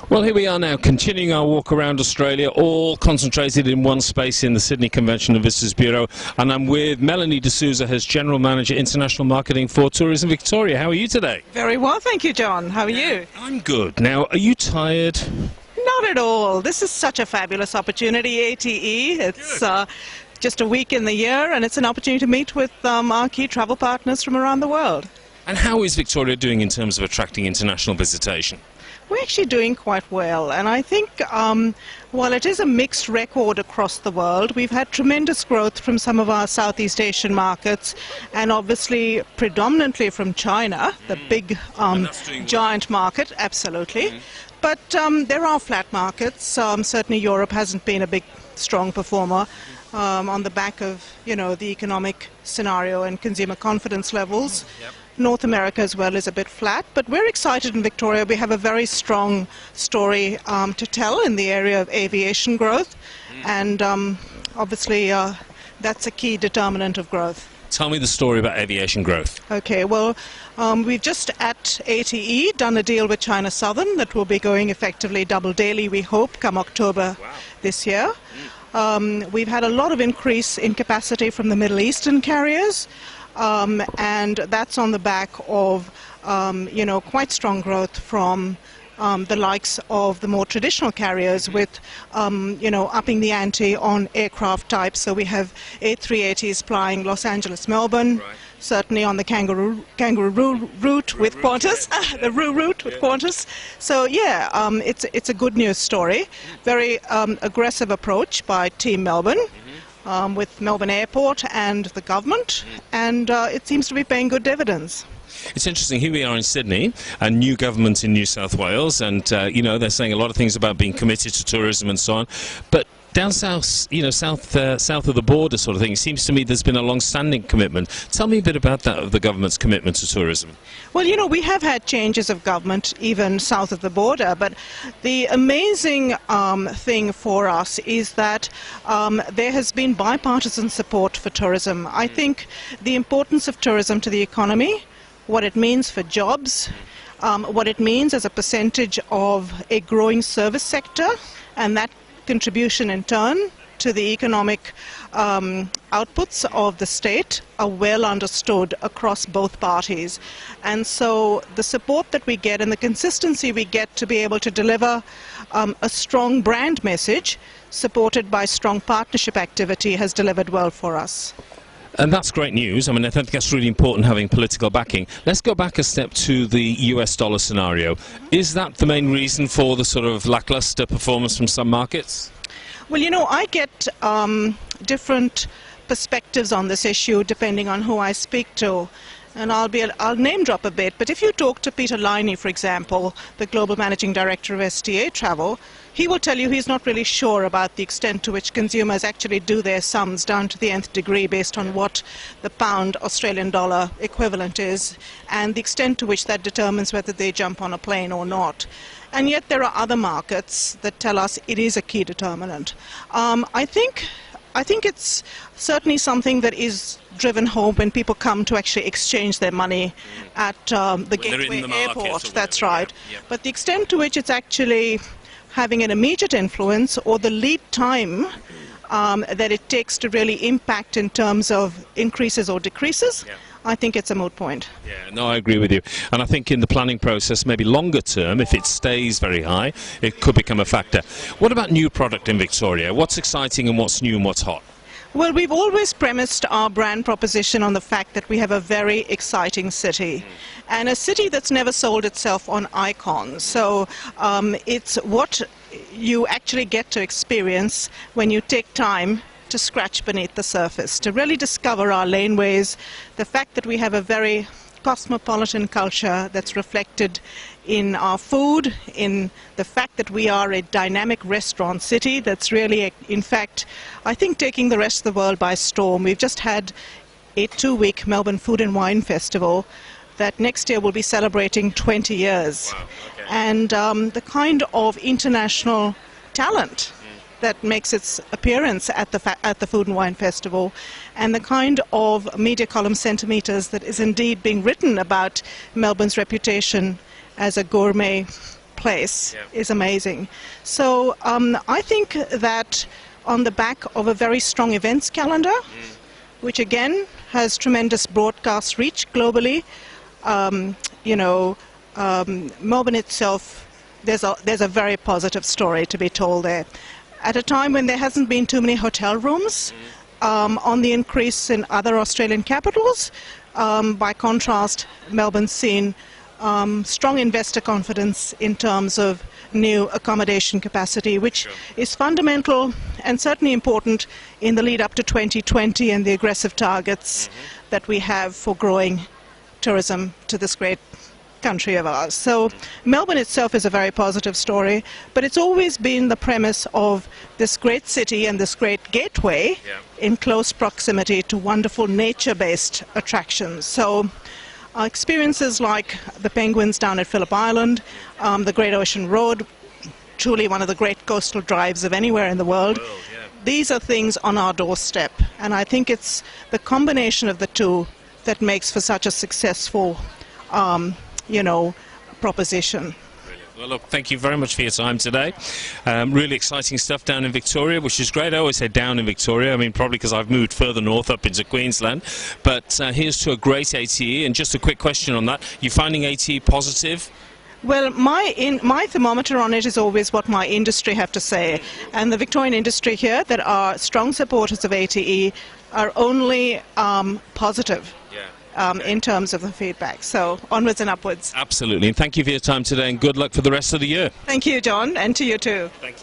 Well, here we are now, continuing our walk around Australia, all concentrated in one space in the Sydney Convention and Visitors Bureau. And I'm with Melanie D'Souza, who's General Manager International Marketing for Tourism Victoria. How are you today? Very well, thank you, John. How are you? I'm good. Now, are you tired? Not at all. This is such a fabulous opportunity, ATE. It's just a week in the year, and it's an opportunity to meet with our key travel partners from around the world. And how is Victoria doing in terms of attracting international visitation? We're actually doing quite well, and I think while it is a mixed record across the world, we've had tremendous growth from some of our Southeast Asian markets, and obviously predominantly from China, the big giant market, absolutely. But there are flat markets. Certainly Europe hasn't been a big, strong performer on the back of, the economic scenario and consumer confidence levels. North America as well is a bit flat, but we're excited in Victoria. We have a very strong story to tell in the area of aviation growth, and obviously that's a key determinant of growth. Tell me the story about aviation growth. Okay, well, we've just at ATE done a deal with China Southern that will be going effectively double daily, we hope, come October this year. We've had a lot of increase in capacity from the Middle Eastern carriers. And that's on the back of, quite strong growth from the likes of the more traditional carriers with, upping the ante on aircraft types. So we have A380s flying Los Angeles, Melbourne, certainly on the Kangaroo route with Qantas, the Roo route with Qantas. So yeah, it's a good news story. Very aggressive approach by Team Melbourne. With Melbourne Airport and the government, and it seems to be paying good dividends. It's interesting, here we are in Sydney, a new government in New South Wales, and they're saying a lot of things about being committed to tourism and so on, but down south, south of the border sort of thing, it seems to me there's been a long-standing commitment. Tell me a bit about that, of the government's commitment to tourism. Well, we have had changes of government even south of the border, but the amazing thing for us is that there has been bipartisan support for tourism. I think the importance of tourism to the economy, what it means for jobs, what it means as a percentage of a growing service sector, and that contribution in turn to the economic outputs of the state are well understood across both parties. And so the support that we get and the consistency we get to be able to deliver a strong brand message supported by strong partnership activity has delivered well for us. And that's great news. I mean, I think that's really important, having political backing. Let's go back a step to the US dollar scenario. Is that the main reason for the sort of lackluster performance from some markets? Well, I get different perspectives on this issue depending on who I speak to. And I'll name drop a bit, but if you talk to Peter Liney, for example, the Global Managing Director of STA Travel, he will tell you he's not really sure about the extent to which consumers actually do their sums down to the nth degree based on what the pound Australian dollar equivalent is, and the extent to which that determines whether they jump on a plane or not. And yet there are other markets that tell us it is a key determinant. I think it's certainly something that is driven home when people come to actually exchange their money at the Gateway Airport. That's right. Yeah. But the extent to which it's actually having an immediate influence, or the lead time that it takes to really impact in terms of increases or decreases, I think it's a moot point. Yeah, no, I agree with you. And I think in the planning process, maybe longer term, if it stays very high, it could become a factor. What about new product in Victoria? What's exciting and what's new and what's hot? Well, we've always premised our brand proposition on the fact that we have a very exciting city, and a city that's never sold itself on icons. So it's what you actually get to experience when you take time to scratch beneath the surface, to really discover our laneways, the fact that we have a very cosmopolitan culture that's reflected in our food, in the fact that we are a dynamic restaurant city that's really, in fact, I think taking the rest of the world by storm. We've just had a 2-week Melbourne Food and Wine Festival that next year will be celebrating 20 years. Wow, okay. And the kind of international talent that makes its appearance at the Food and Wine Festival, and the kind of media column centimetres that is indeed being written about Melbourne's reputation as a gourmet place Yeah. is amazing. So I think that on the back of a very strong events calendar, which again has tremendous broadcast reach globally, Melbourne itself, there's a very positive story to be told there. At a time when there hasn't been too many hotel rooms on the increase in other Australian capitals, by contrast, Melbourne's seen strong investor confidence in terms of new accommodation capacity, which is fundamental and certainly important in the lead up to 2020 and the aggressive targets that we have for growing tourism to this great country of ours. So Melbourne itself is a very positive story, but it's always been the premise of this great city and this great gateway in close proximity to wonderful nature-based attractions. So experiences like the penguins down at Phillip Island, the Great Ocean Road, truly one of the great coastal drives of anywhere in the world. These are things on our doorstep, and I think it's the combination of the two that makes for such a successful proposition. Well, look, thank you very much for your time today. Really exciting stuff down in Victoria, which is great. I always say down in Victoria. I mean, probably because I've moved further north up into Queensland. But here's to a great ATE. And just a quick question on that. You finding ATE positive? Well, my thermometer on it is always what my industry have to say. And the Victorian industry here that are strong supporters of ATE are only positive. In terms of the feedback. So onwards and upwards. Absolutely. And thank you for your time today and good luck for the rest of the year. Thank you, John, and to you too. Thank you.